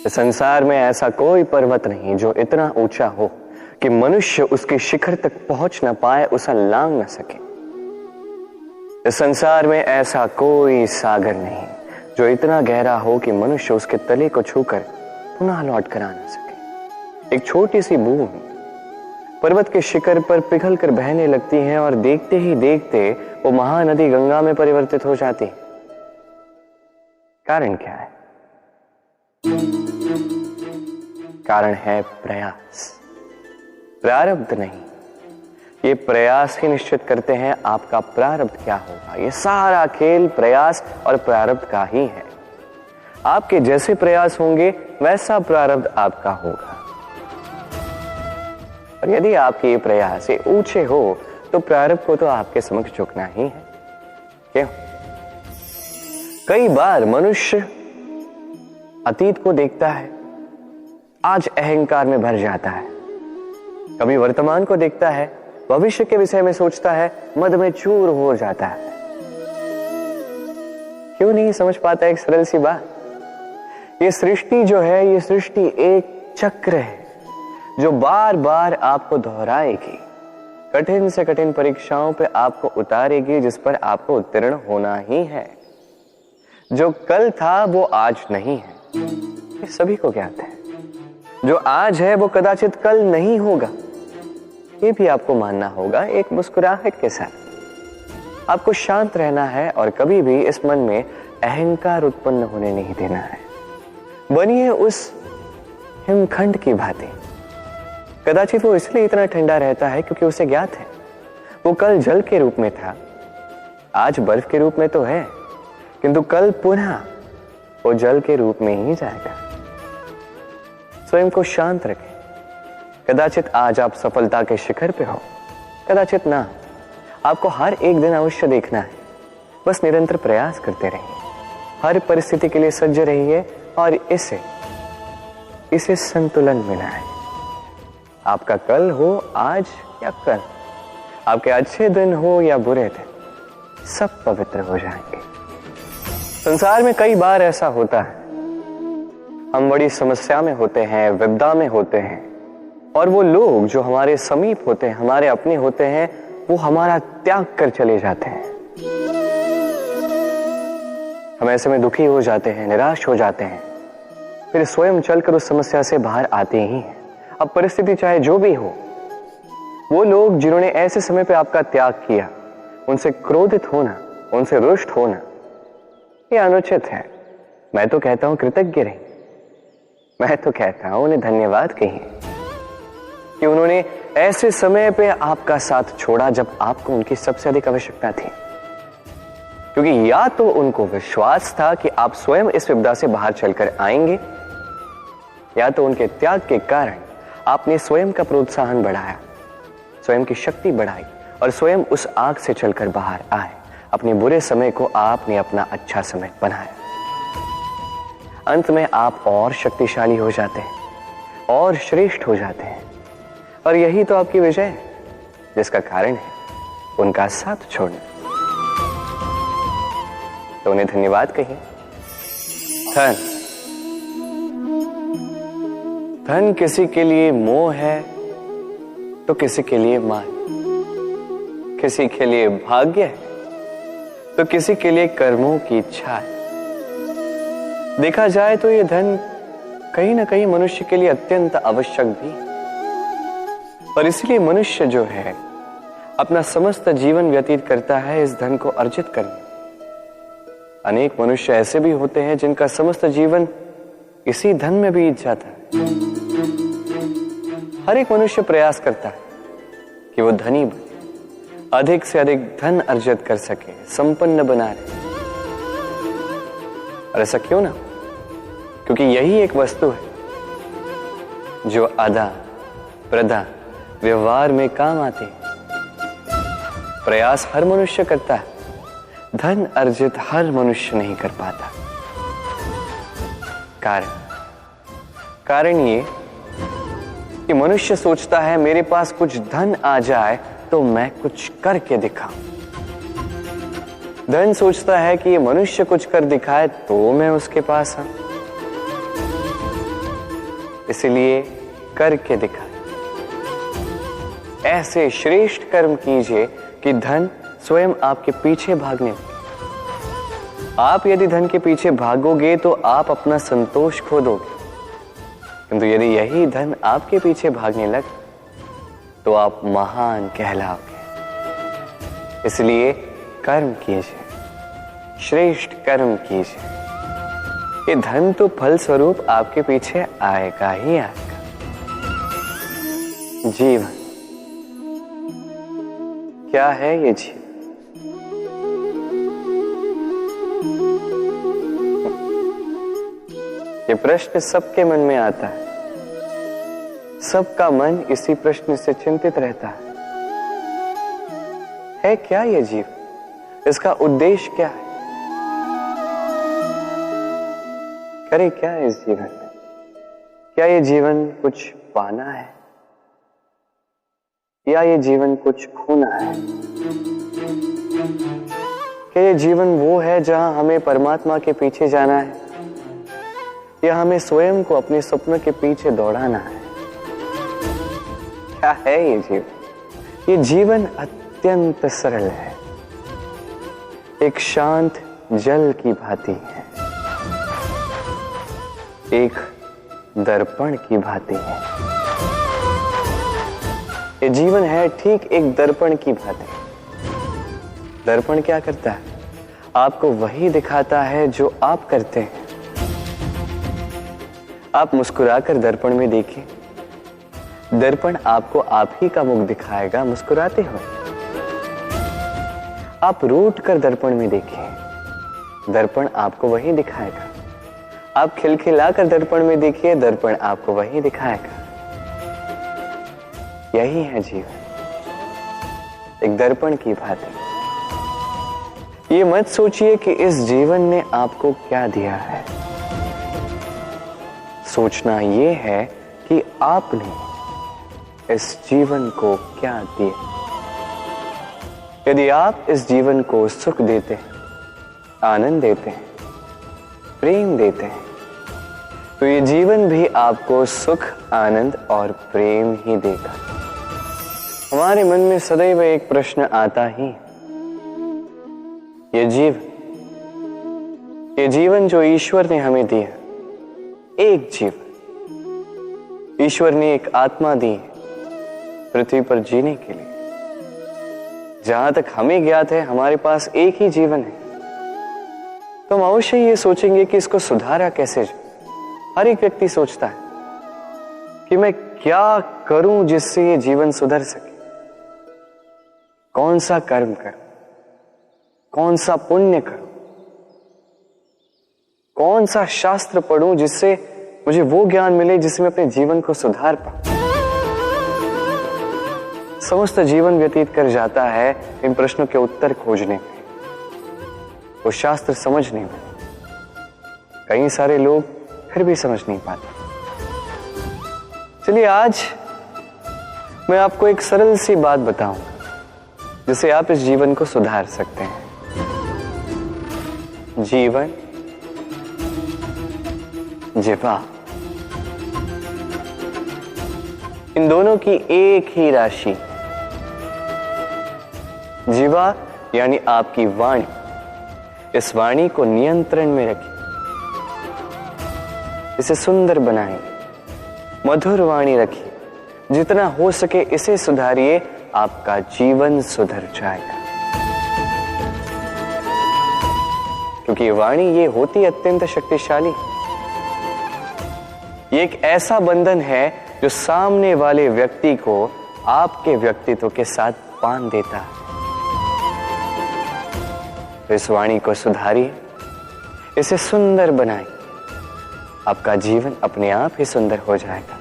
संसार में ऐसा कोई पर्वत नहीं जो इतना ऊंचा हो कि मनुष्य उसके शिखर तक पहुंच ना पाए, उसे लांघ ना सके। इस संसार में ऐसा कोई सागर नहीं जो इतना गहरा हो कि मनुष्य उसके तले को छूकर पुनः लौट कर आ ना सके। एक छोटी सी बूंद पर्वत के शिखर पर पिघल कर बहने लगती है और देखते ही देखते वो महानदी गंगा में परिवर्तित हो जाती है। कारण क्या है? कारण है प्रयास, प्रारब्ध नहीं। ये प्रयास ही निश्चित करते हैं आपका प्रारब्ध क्या होगा। ये सारा खेल प्रयास और प्रारब्ध का ही है। आपके जैसे प्रयास होंगे वैसा प्रारब्ध आपका होगा। और यदि आपके ये प्रयास ऊंचे हो तो प्रारब्ध को तो आपके समक्ष झुकना ही है। क्यों? कई बार मनुष्य अतीत को देखता है, आज अहंकार में भर जाता है। कभी वर्तमान को देखता है, भविष्य के विषय में सोचता है, मद में चूर हो जाता है। क्यों नहीं समझ पाता एक सरल सी बात? ये सृष्टि जो है, ये सृष्टि एक चक्र है जो बार बार आपको दोहराएगी, कठिन से कठिन परीक्षाओं पे आपको उतारेगी, जिस पर आपको उत्तीर्ण होना ही है। जो कल था वो आज नहीं है, ये सभी को ज्ञात है। जो आज है वो कदाचित कल नहीं होगा, ये भी आपको मानना होगा। एक मुस्कुराहट के साथ आपको शांत रहना है और कभी भी इस मन में अहंकार उत्पन्न होने नहीं देना है। बनिए उस हिमखंड की भांति। कदाचित वो इसलिए इतना ठंडा रहता है क्योंकि उसे ज्ञात है वो कल जल के रूप में था, आज बर्फ के रूप में तो है, किंतु कल पुनः वो जल के रूप में ही जाएगा। स्वयं को शांत रखें। कदाचित आज आप सफलता के शिखर पे हो, कदाचित ना। आपको हर एक दिन अवश्य देखना है। बस निरंतर प्रयास करते रहिए, हर परिस्थिति के लिए सज्ज रहिए और इसे संतुलन में लाएं। आपका कल हो आज या कल, आपके अच्छे दिन हो या बुरे दिन, सब पवित्र हो जाएंगे। संसार में कई बार ऐसा होता है, हम बड़ी समस्या में होते हैं, विपदा में होते हैं, और वो लोग जो हमारे समीप होते हैं, हमारे अपने होते हैं, वो हमारा त्याग कर चले जाते हैं। हम ऐसे में दुखी हो जाते हैं, निराश हो जाते हैं, फिर स्वयं चलकर उस समस्या से बाहर आते ही हैं। अब परिस्थिति चाहे जो भी हो, वो लोग जिन्होंने ऐसे समय पे आपका त्याग किया, उनसे क्रोधित होना, उनसे रुष्ट होना, ये अनुचित है। मैं तो कहता हूं कृतज्ञ रहिए। मैं तो कहता हूं उन्हें धन्यवाद कहिए कि उन्होंने ऐसे समय पे आपका साथ छोड़ा जब आपको उनकी सबसे अधिक आवश्यकता थी। क्योंकि या तो उनको विश्वास था कि आप स्वयं इस विपदा से बाहर चलकर आएंगे, या तो उनके त्याग के कारण आपने स्वयं का प्रोत्साहन बढ़ाया, स्वयं की शक्ति बढ़ाई और स्वयं उस आग से चलकर बाहर आए। अपने बुरे समय को आपने अपना अच्छा समय बनाया। अंत में आप और शक्तिशाली हो जाते हैं और श्रेष्ठ हो जाते हैं। और यही तो आपकी विजय है, जिसका कारण है उनका साथ छोड़ना। तो उन्हें धन्यवाद कहिए। धन किसी के लिए मोह है तो किसी के लिए मान, किसी के लिए भाग्य है तो किसी के लिए कर्मों की इच्छा है। देखा जाए तो ये धन कहीं ना कहीं मनुष्य के लिए अत्यंत आवश्यक भी है, और इसलिए मनुष्य जो है अपना समस्त जीवन व्यतीत करता है इस धन को अर्जित करने। अनेक मनुष्य ऐसे भी होते हैं जिनका समस्त जीवन इसी धन में बीत जाता है। हर एक मनुष्य प्रयास करता है कि वो धनी बने, अधिक से अधिक धन अर्जित कर सके, संपन्न बना रहे। और ऐसा क्यों ना? क्योंकि यही एक वस्तु है जो आदान प्रदान व्यवहार में काम आती है। प्रयास हर मनुष्य करता है, धन अर्जित हर मनुष्य नहीं कर पाता। कारण ये कि मनुष्य सोचता है मेरे पास कुछ धन आ जाए तो मैं कुछ करके दिखाऊं। धन सोचता है कि ये मनुष्य कुछ कर दिखाए तो मैं उसके पास आऊं। इसलिए करके दिखाए। ऐसे श्रेष्ठ कर्म कीजिए कि धन स्वयं आपके पीछे भागने लगे। आप यदि धन के पीछे भागोगे तो आप अपना संतोष खो दोगे, किंतु यदि यही धन आपके पीछे भागने लगे तो आप महान कहलाओगे। इसलिए कर्म कीजिए, श्रेष्ठ कर्म कीजिए। ये धन तो फल स्वरूप आपके पीछे आएगा ही आएगा। जीवन क्या है? ये जीवन ये प्रश्न सबके मन में आता है। सबका मन इसी प्रश्न से चिंतित रहता है क्या ये जीवन? इसका उद्देश्य क्या है? करे क्या है इस जीवन में? क्या ये जीवन कुछ पाना है या ये जीवन कुछ खोना है? क्या ये जीवन वो है जहां हमें परमात्मा के पीछे जाना है या हमें स्वयं को अपने स्वप्न के पीछे दौड़ाना है? क्या है ये जीवन? ये जीवन अत्यंत सरल है, एक शांत जल की भांति है, एक दर्पण की भांति है। ये जीवन है ठीक एक दर्पण की भांति। दर्पण क्या करता है? आपको वही दिखाता है जो आप करते हैं। आप मुस्कुराकर दर्पण में देखिए, दर्पण आपको आप ही का मुख दिखाएगा मुस्कुराते हुए। आप रूठ कर दर्पण में देखिए, दर्पण आपको वही दिखाएगा। आप खिलखिलाकर दर्पण में देखिए, दर्पण आपको वही दिखाएगा। यही है जीवन, एक दर्पण की भांति। ये मत सोचिए कि इस जीवन ने आपको क्या दिया है। सोचना ये है कि आपने इस जीवन को क्या दिया। यदि आप इस जीवन को सुख देते हैं, आनंद देते हैं, प्रेम देते हैं, तो ये जीवन भी आपको सुख, आनंद और प्रेम ही देगा। हमारे मन में सदैव एक प्रश्न आता ही, ये जीवन जो ईश्वर ने हमें दिया, एक जीवन ईश्वर ने एक आत्मा दी पृथ्वी पर जीने के लिए। जहां तक हमें ज्ञात है हमारे पास एक ही जीवन है, तो हम अवश्य ये सोचेंगे कि इसको सुधारा कैसे जाए। हर एक व्यक्ति सोचता है कि मैं क्या करूं जिससे ये जीवन सुधर सके, कौन सा कर्म करूं, कौन सा पुण्य करूं, कौन सा शास्त्र पढ़ूं जिससे मुझे वो ज्ञान मिले जिससे मैं अपने जीवन को सुधार पाऊं। समस्त जीवन व्यतीत कर जाता है इन प्रश्नों के उत्तर खोजने में, वो शास्त्र समझने में। कई सारे लोग फिर भी समझ नहीं पाते। चलिए आज मैं आपको एक सरल सी बात बताऊंगा जिससे आप इस जीवन को सुधार सकते हैं। जीवन, जिह्वा, इन दोनों की एक ही राशि। जिह्वा यानी आपकी वाणी, इस वाणी को नियंत्रण में रखिए, इसे सुंदर बनाइए, मधुर वाणी रखिए। जितना हो सके इसे सुधारिए, आपका जीवन सुधर जाएगा। क्योंकि वाणी ये होती अत्यंत शक्तिशाली। ये एक ऐसा बंधन है जो सामने वाले व्यक्ति को आपके व्यक्तित्व के साथ बांध देता है। तो इस वाणी को सुधारिए, इसे सुंदर बनाइए, आपका जीवन अपने आप ही सुंदर हो जाएगा।